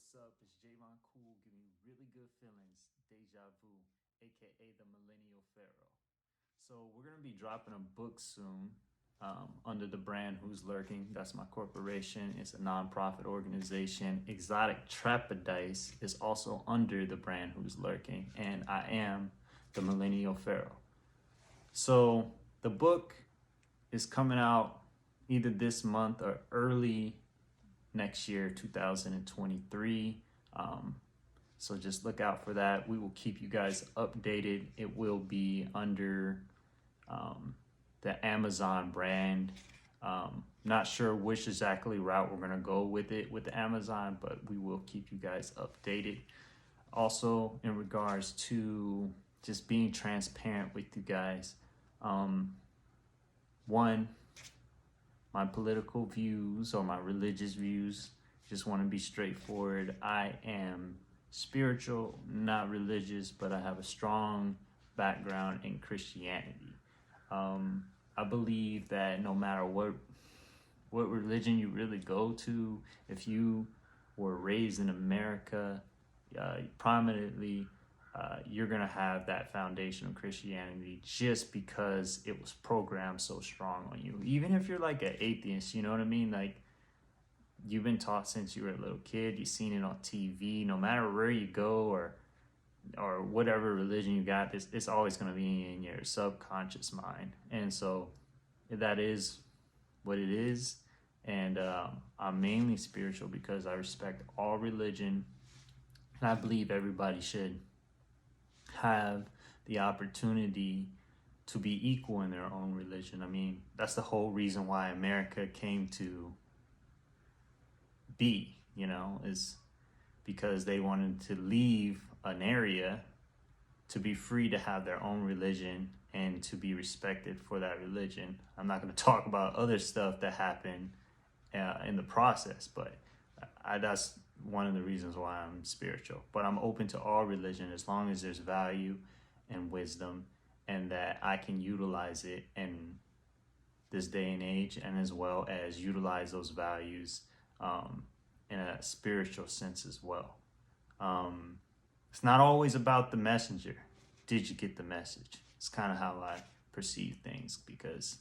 what's up? It's Javon Cool giving you really good feelings, Deja Vu, aka the Millennial Pharaoh. So we're gonna be dropping a book soon under the brand Who's Lurking. That's my corporation. It's a nonprofit organization. Exotic Trapodice is also under the brand Who's Lurking, and I am the Millennial Pharaoh. So the book is coming out either this month or early next year, 2023. So just look out for that. We will keep you guys updated. It will be under the Amazon brand. Not sure which exactly route we're gonna go with it with the Amazon, but we will keep you guys updated. Also, in regards to just being transparent with you guys, one, my political views or my religious views, just want to be straightforward. I am spiritual, not religious, but I have a strong background in Christianity. I believe that no matter what religion you really go to, if you were raised in America prominently, you're gonna have that foundation of Christianity just because it was programmed so strong on you. Even if you're like an atheist, you know what I mean? Like, you've been taught since you were a little kid, you've seen it on TV, no matter where you go or whatever religion you got, it's always gonna be in your subconscious mind. And so that is what it is. And I'm mainly spiritual because I respect all religion, and I believe everybody should have the opportunity to be equal in their own religion. I mean, that's the whole reason why America came to be, is because they wanted to leave an area to be free to have their own religion and to be respected for that religion. I'm not going to talk about other stuff that happened in the process, but that's one of the reasons why I'm spiritual. But I'm open to all religion as long as there's value and wisdom, and that I can utilize it in this day and age, and as well as utilize those values in a spiritual sense as well. It's not always about the messenger. Did you get the message? It's kind of how I perceive things, because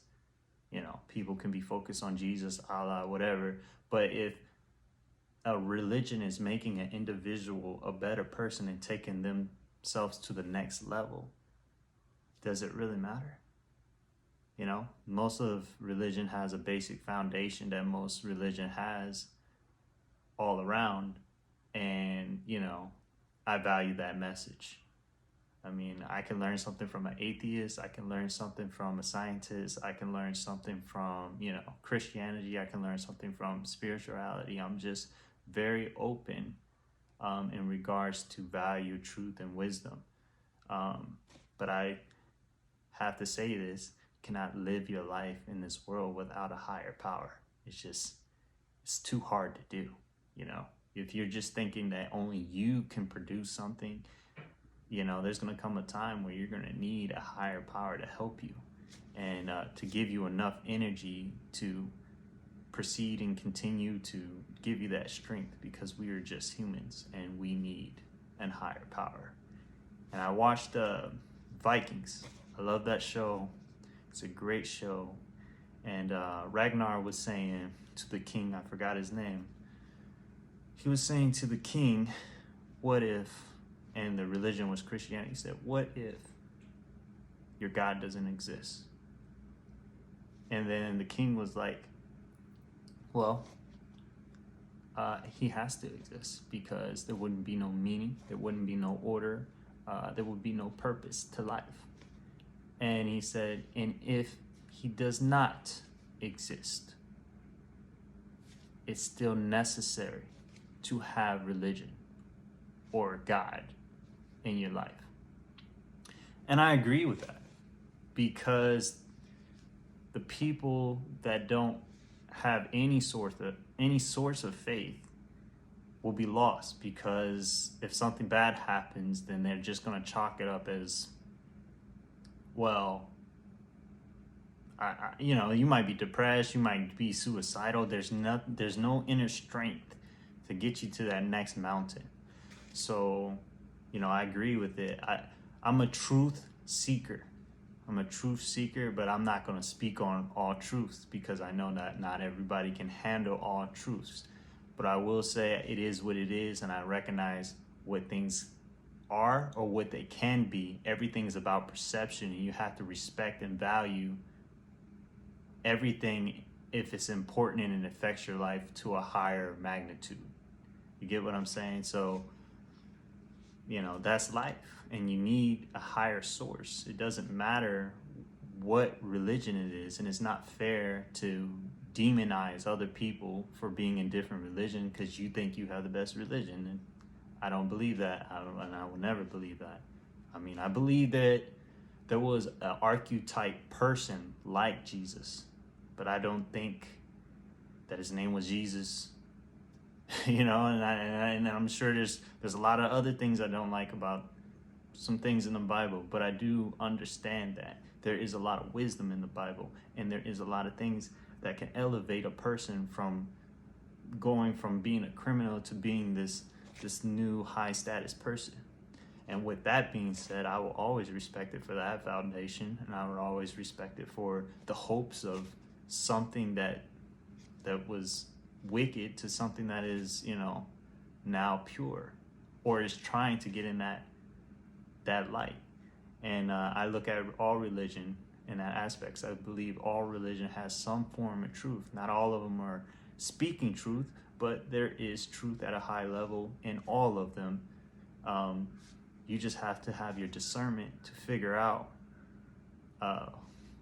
people can be focused on Jesus, Allah, whatever, but if a religion is making an individual a better person and taking themselves to the next level, does it really matter? Most of religion has a basic foundation that most religion has all around, and I value that message. I mean, I can learn something from an atheist, I can learn something from a scientist, I can learn something from Christianity, I can learn something from spirituality. I'm just very open in regards to value, truth, and wisdom. But I have to say this, you cannot live your life in this world without a higher power. It's too hard to do, If you're just thinking that only you can produce something, there's going to come a time where you're going to need a higher power to help you and to give you enough energy to proceed and continue to give you that strength, because we are just humans and we need a higher power. And I watched Vikings. I love that show. It's a great show. And Ragnar was saying to the king, I forgot his name, he was saying to the king, what if, and the religion was Christianity, he said, what if your God doesn't exist? And then the king was like, well, he has to exist, because there wouldn't be no meaning, there wouldn't be no order, there would be no purpose to life. And he said, and if he does not exist, it's still necessary to have religion or God in your life. And I agree with that, because the people that don't have any source of faith will be lost, because if something bad happens, then they're just going to chalk it up as, well, you might be depressed, you might be suicidal. There's no inner strength to get you to that next mountain. So, I agree with it. I'm a truth seeker. I'm a truth seeker, but I'm not going to speak on all truths because I know that not everybody can handle all truths. But I will say it is what it is, and I recognize what things are or what they can be. Everything is about perception, and you have to respect and value everything if it's important and it affects your life to a higher magnitude. You get what I'm saying? So, that's life, and you need a higher source. It doesn't matter what religion it is, and it's not fair to demonize other people for being in different religion because you think you have the best religion. And I don't believe that, and I will never believe that. I mean, I believe that there was an archetype person like Jesus, but I don't think that his name was Jesus. And I'm sure there's a lot of other things I don't like about some things in the Bible, but I do understand that there is a lot of wisdom in the Bible, and there is a lot of things that can elevate a person from going from being a criminal to being this new high status person. And with that being said, I will always respect it for that foundation, and I would always respect it for the hopes of something that was wicked to something that is, now pure, or is trying to get in that light. And I look at all religion in that aspects. I believe all religion has some form of truth. Not all of them are speaking truth, but there is truth at a high level in all of them. You just have to have your discernment to figure out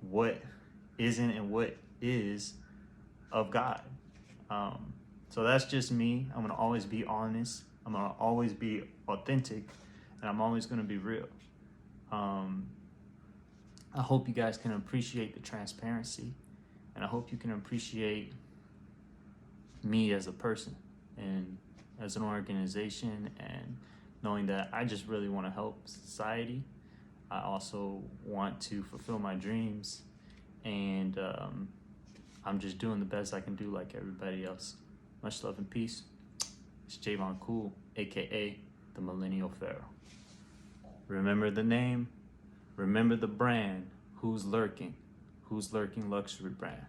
what isn't and what is of God. So that's just me. I'm going to always be honest. I'm going to always be authentic, and I'm always going to be real. I hope you guys can appreciate the transparency, and I hope you can appreciate me as a person and as an organization, and knowing that I just really want to help society. I also want to fulfill my dreams, and I'm just doing the best I can do like everybody else. Much love and peace. It's Javon Cool, aka the Millennial Pharaoh. Remember the name, remember the brand. Who's lurking? Who's lurking luxury brand?